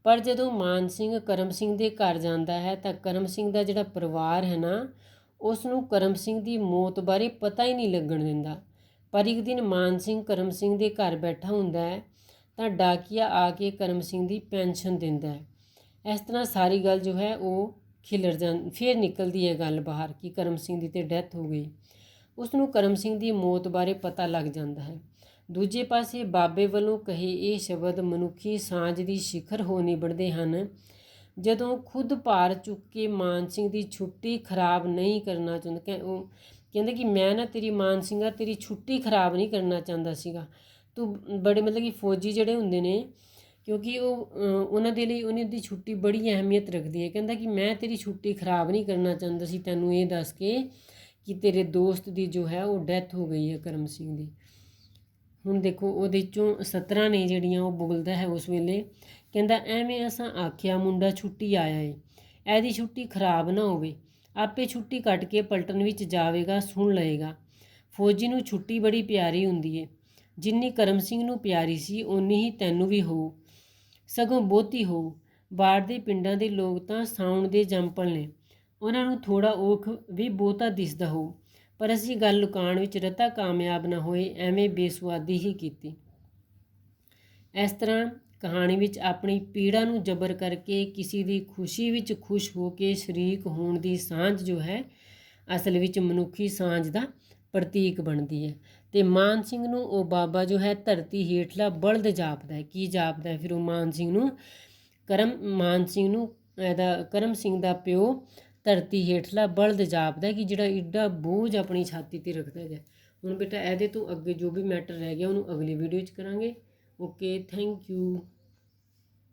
ਪਰ ਜਦੋਂ ਮਾਨ ਸਿੰਘ ਕਰਮ ਸਿੰਘ ਦੇ ਘਰ ਜਾਂਦਾ ਹੈ ਤਾਂ ਕਰਮ ਸਿੰਘ ਦਾ ਜਿਹੜਾ ਪਰਿਵਾਰ ਹੈ ਨਾ, ਉਸ ਨੂੰ ਕਰਮ ਸਿੰਘ ਦੀ ਮੌਤ ਬਾਰੇ ਪਤਾ ਹੀ ਨਹੀਂ ਲੱਗਣ ਦਿੰਦਾ। ਪਰ ਇੱਕ ਦਿਨ ਮਾਨ ਸਿੰਘ ਕਰਮ ਸਿੰਘ ਦੇ ਘਰ ਬੈਠਾ ਹੁੰਦਾ ਹੈ ਤਾਂ ਡਾਕੀਆ ਆ ਕੇ ਕਰਮ ਸਿੰਘ ਦੀ ਪੈਨਸ਼ਨ ਦਿੰਦਾ ਹੈ। ਇਸ ਤਰ੍ਹਾਂ ਸਾਰੀ ਗੱਲ ਜੋ ਹੈ ਉਹ ਫਿਰ ਨਿਕਲਦੀ ਹੈ ਗੱਲ ਬਾਹਰ ਕਿ ਕਰਮ ਸਿੰਘ ਦੀ ਤੇ ਡੈਥ ਹੋ ਗਈ। ਉਸ ਨੂੰ ਕਰਮ ਸਿੰਘ ਦੀ ਮੌਤ ਬਾਰੇ ਪਤਾ ਲੱਗ ਜਾਂਦਾ ਹੈ। ਦੂਜੇ ਪਾਸੇ ਬਾਬੇ ਵੱਲੋਂ ਕਹੇ ਇਹ ਸ਼ਬਦ ਮਨੁੱਖੀ ਸਾਂਝ ਦੀ ਸਿਖਰ ਹੋ ਨਿਬੜਦੇ ਹਨ। ਜਦੋਂ ਖੁਦ ਭਾਰ ਚੁੱਕ ਕੇ ਮਾਨ ਸਿੰਘ ਦੀ ਛੁੱਟੀ ਖਰਾਬ ਨਹੀਂ ਕਰਨਾ ਚਾਹੁੰਦਾ, ਉਹ ਕਹਿੰਦੇ ਕਿ ਮੈਂ ਨਾ ਤੇਰੀ ਮਾਨ ਸਿੰਘਾ ਤੇਰੀ ਛੁੱਟੀ ਖਰਾਬ ਨਹੀਂ ਕਰਨਾ ਚਾਹੁੰਦਾ ਸੀਗਾ, ਤੂੰ ਬੜੇ ਮਤਲਬ ਕਿ ਫੌਜੀ ਜਿਹੜੇ ਹੁੰਦੇ ਨੇ, ਕਿਉਂਕਿ ਉਹਨਾਂ ਦੇ ਲਈ ਉਹਨਾਂ ਦੀ ਛੁੱਟੀ ਬੜੀ ਅਹਿਮੀਅਤ ਰੱਖਦੀ ਹੈ। ਕਹਿੰਦਾ ਕਿ ਮੈਂ ਤੇਰੀ ਛੁੱਟੀ ਖਰਾਬ ਨਹੀਂ ਕਰਨਾ ਚਾਹੁੰਦਾ ਸੀ ਤੈਨੂੰ ਇਹ ਦੱਸ ਕੇ ਕਿ ਤੇਰੇ ਦੋਸਤ ਦੀ ਜੋ ਹੈ ਉਹ ਡੈਥ ਹੋ ਗਈ ਹੈ ਕਰਮ ਸਿੰਘ ਦੀ। ਹੁਣ ਦੇਖੋ ਉਹਦੇ 'ਚੋਂ 17 ਨੇ ਜਿਹੜੀਆਂ ਉਹ ਬੋਲਦਾ ਹੈ ਉਸ ਵੇਲੇ, ਕਹਿੰਦਾ ਐਵੇਂ ਅਸਾਂ ਆਖਿਆ ਮੁੰਡਾ ਛੁੱਟੀ ਆਇਆ ਏ, ਇਹਦੀ ਛੁੱਟੀ ਖਰਾਬ ਨਾ ਹੋਵੇ, ਆਪੇ ਛੁੱਟੀ ਕੱਟ ਕੇ ਪਲਟਨ ਵਿੱਚ ਜਾਵੇਗਾ, ਸੁਣ ਲਏਗਾ। ਫੌਜੀ ਨੂੰ ਛੁੱਟੀ ਬੜੀ ਪਿਆਰੀ ਹੁੰਦੀ ਏ, ਜਿੰਨੀ ਕਰਮ ਸਿੰਘ ਨੂੰ ਪਿਆਰੀ ਸੀ ਓਨੀ ਹੀ ਤੈਨੂੰ ਵੀ ਹੋਊ, ਸਗੋਂ ਬਹੁਤੀ ਹੋਊ। ਬਾੜ ਦੇ ਪਿੰਡਾਂ ਦੇ ਲੋਕ ਤਾਂ ਸਾਉਣ ਦੇ ਜੰਪਲ ਨੇ, ਉਹਨਾਂ ਨੂੰ ਥੋੜ੍ਹਾ ਔਖ ਵੀ ਬਹੁਤਾ ਦਿਸਦਾ ਹੋਊ, ਪਰ ਅਸੀਂ ਗੱਲ ਲੁਕਾਉਣ ਵਿੱਚ ਰਤਾ ਕਾਮਯਾਬ ਨਾ ਹੋਏ, ਐਵੇਂ ਬੇਸੁਆਦੀ ਹੀ ਕੀਤੀ। ਇਸ ਤਰ੍ਹਾਂ ਕਹਾਣੀ ਵਿੱਚ ਆਪਣੀ ਪੀੜਾ ਨੂੰ ਜਬਰ ਕਰਕੇ ਕਿਸੇ ਦੀ ਖੁਸ਼ੀ ਵਿੱਚ ਖੁਸ਼ ਹੋ ਕੇ ਸ਼ਰੀਕ ਹੋਣ ਦੀ ਸਾਂਝ ਜੋ ਹੈ ਅਸਲ ਵਿੱਚ ਮਨੁੱਖੀ ਸਾਂਝ ਦਾ ਪ੍ਰਤੀਕ ਬਣਦੀ ਹੈ। ਅਤੇ ਮਾਨ ਸਿੰਘ ਨੂੰ ਉਹ ਬਾਬਾ ਜੋ ਹੈ ਧਰਤੀ ਹੇਠਲਾ ਬਲਦ ਜਾਪਦਾ ਹੈ। ਕੀ ਜਾਪਦਾ ਹੈ ਫਿਰ ਉਹ ਮਾਨ ਸਿੰਘ ਨੂੰ? ਕਰਮ ਸਿੰਘ ਦਾ ਪਿਓ ਧਰਤੀ ਹੇਠਲਾ ਬਲਦ ਜਾਪਦਾ ਕਿ ਜਿਹੜਾ ਏਡਾ ਬੋਝ ਆਪਣੀ ਛਾਤੀ 'ਤੇ ਰੱਖਦਾ ਹੈ। ਹੁਣ ਬੇਟਾ ਇਹਦੇ ਤੋਂ ਅੱਗੇ ਜੋ ਵੀ ਮੈਟਰ ਰਹਿ ਗਿਆ ਉਹਨੂੰ ਅਗਲੀ ਵੀਡੀਓ 'ਚ ਕਰਾਂਗੇ। Okay, thank you.